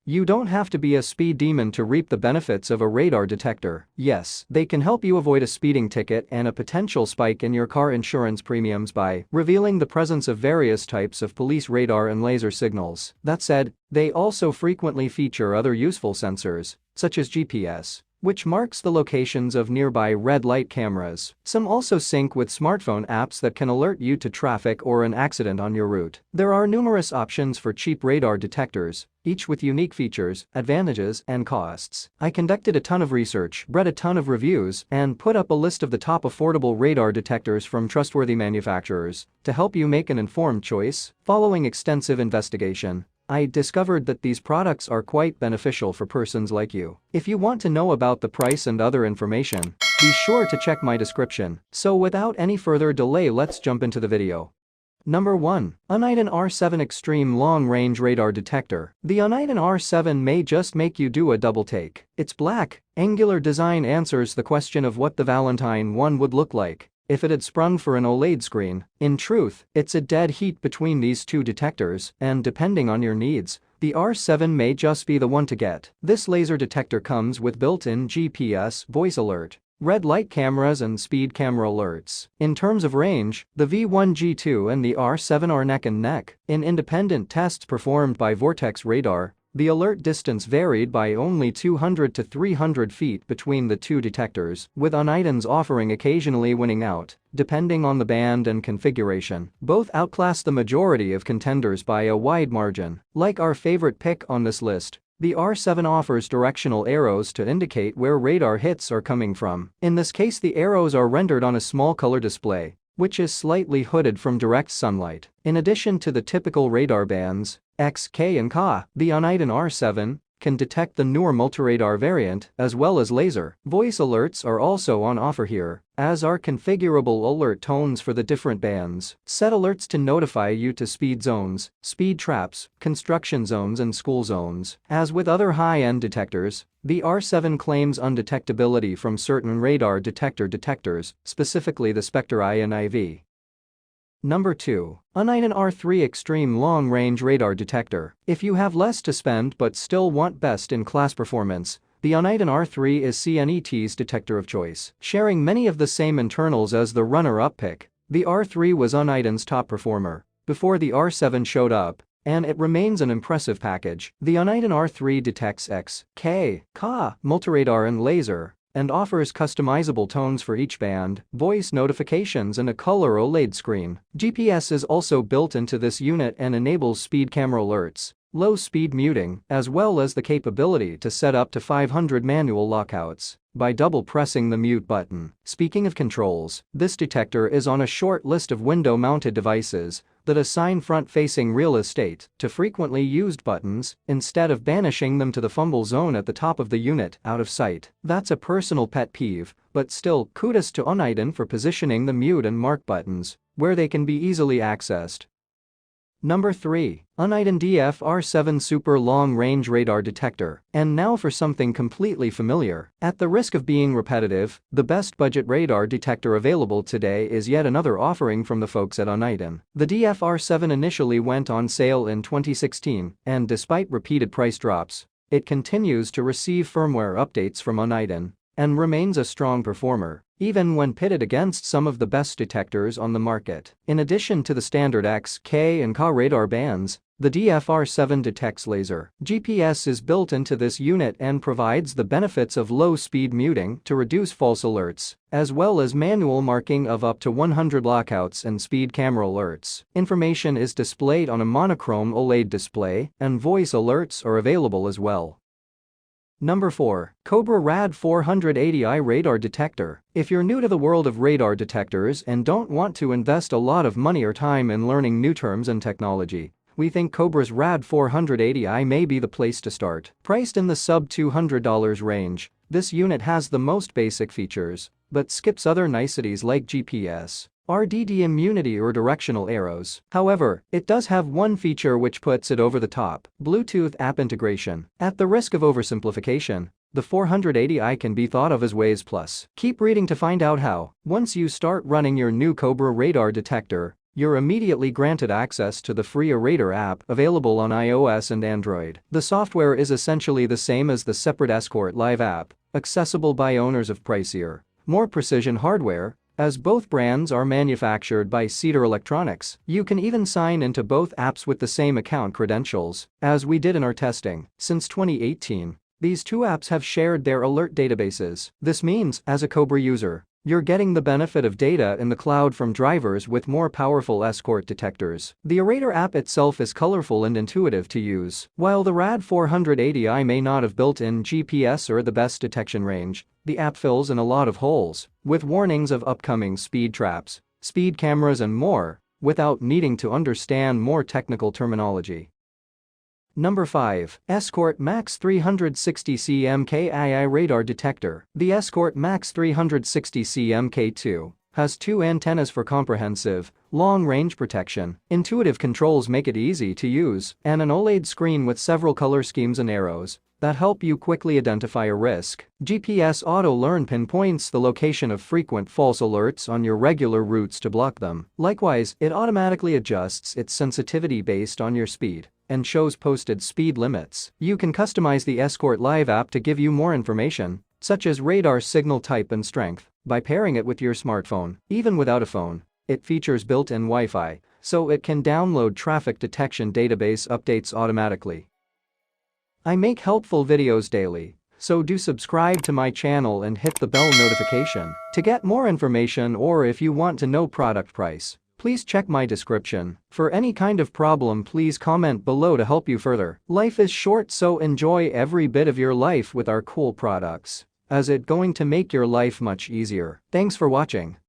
You don't have to be a speed demon to reap the benefits of a radar detector. Yes, they can help you avoid a speeding ticket and a potential spike in your car insurance premiums by revealing the presence of various types of police radar and laser signals. That said, they also frequently feature other useful sensors, such as GPS, which marks the locations of nearby red light cameras. Some also sync with smartphone apps that can alert you to traffic or an accident on your route. There are numerous options for cheap radar detectors, each with unique features, advantages, and costs. I conducted a ton of research, read a ton of reviews, and put up a list of the top affordable radar detectors from trustworthy manufacturers to help you make an informed choice. Following extensive investigation, I discovered that these products are quite beneficial for persons like you. If you want to know about the price and other information, be sure to check my description. So without any further delay, let's jump into the video. Number 1. Uniden R7 Extreme Long Range Radar Detector. The Uniden R7 may just make you do a double take. Its black, angular design answers the question of what the Valentine one would look like if it had sprung for an OLED screen. In truth, it's a dead heat between these two detectors, and depending on your needs, the R7 may just be the one to get. This laser detector comes with built-in GPS, voice alert, red light cameras and speed camera alerts. In terms of range, the V1G2 and the R7 are neck and neck. In independent tests performed by Vortex Radar, the alert distance varied by only 200 to 300 feet between the two detectors, with Uniden's offering occasionally winning out, depending on the band and configuration. Both outclass the majority of contenders by a wide margin. Like our favorite pick on this list, the R7 offers directional arrows to indicate where radar hits are coming from. In this case, the arrows are rendered on a small color display, which is slightly hooded from direct sunlight. In addition to the typical radar bands, X, K, and Ka, the Uniden R7 can detect the newer multiradar variant as well as laser. Voice alerts are also on offer here, as are configurable alert tones for the different bands. Set alerts to notify you to speed zones, speed traps, construction zones, and school zones. As with other high-end detectors, the R7 claims undetectability from certain radar detectors, specifically the Spectre-I and IV. Number 2. Uniden R3 Extreme Long Range Radar Detector. If you have less to spend but still want best-in-class performance, the Uniden R3 is CNET's detector of choice. Sharing many of the same internals as the runner-up pick, the R3 was Uniden's top performer before the R7 showed up, and it remains an impressive package. The Uniden R3 detects X, K, Ka, multiradar and laser, and offers customizable tones for each band, voice notifications, and a color OLED screen. GPS is also built into this unit and enables speed camera alerts, low speed muting, as well as the capability to set up to 500 manual lockouts by double pressing the mute button. Speaking of controls, this detector is on a short list of window-mounted devices that assign front-facing real estate to frequently used buttons instead of banishing them to the fumble zone at the top of the unit out of sight. That's a personal pet peeve, but still, kudos to Uniden for positioning the mute and mark buttons where they can be easily accessed. Number 3. Uniden DF-R7 Super Long Range Radar Detector. And now for something completely familiar. At the risk of being repetitive, the best budget radar detector available today is yet another offering from the folks at Uniden. The DF-R7 initially went on sale in 2016, and despite repeated price drops, it continues to receive firmware updates from Uniden and remains a strong performer, even when pitted against some of the best detectors on the market. In addition to the standard X, K, and Ka radar bands, the DF-R7 detects laser. GPS is built into this unit and provides the benefits of low-speed muting to reduce false alerts, as well as manual marking of up to 100 lockouts and speed camera alerts. Information is displayed on a monochrome OLED display, and voice alerts are available as well. Number 4. Cobra Rad 480i Radar Detector. If you're new to the world of radar detectors and don't want to invest a lot of money or time in learning new terms and technology, we think Cobra's Rad 480i may be the place to start. Priced in the sub-$200 range, this unit has the most basic features, but skips other niceties like GPS, RDD immunity or directional arrows. However, it does have one feature which puts it over the top: Bluetooth app integration. At the risk of oversimplification, the 480i can be thought of as Waze Plus. Keep reading to find out how. Once you start running your new Cobra radar detector, you're immediately granted access to the free Radar app available on iOS and Android. The software is essentially the same as the separate Escort Live app, accessible by owners of pricier, more precision hardware, as both brands are manufactured by Cedar Electronics. You can even sign into both apps with the same account credentials, as we did in our testing. Since 2018, these two apps have shared their alert databases. This means, as a Cobra user, you're getting the benefit of data in the cloud from drivers with more powerful Escort detectors. The Radar app itself is colorful and intuitive to use. While the RAD 480i may not have built-in GPS or the best detection range, the app fills in a lot of holes, with warnings of upcoming speed traps, speed cameras and more, without needing to understand more technical terminology. Number 5. Escort Max 360C MKII Radar Detector. The Escort Max 360C MK2 has two antennas for comprehensive, long-range protection. Intuitive controls make it easy to use, and an OLED screen with several color schemes and arrows that help you quickly identify a risk. GPS Auto Learn pinpoints the location of frequent false alerts on your regular routes to block them. Likewise, it automatically adjusts its sensitivity based on your speed and shows posted speed limits. You can customize the Escort Live app to give you more information, such as radar signal type and strength, by pairing it with your smartphone. Even without a phone, it features built-in Wi-Fi, so it can download traffic detection database updates automatically. I make helpful videos daily, so do subscribe to my channel and hit the bell notification to get more information, or if you want to know product price, please check my description. For any kind of problem, please comment below to help you further. Life is short, so enjoy every bit of your life with our cool products, as it's going to make your life much easier. Thanks for watching.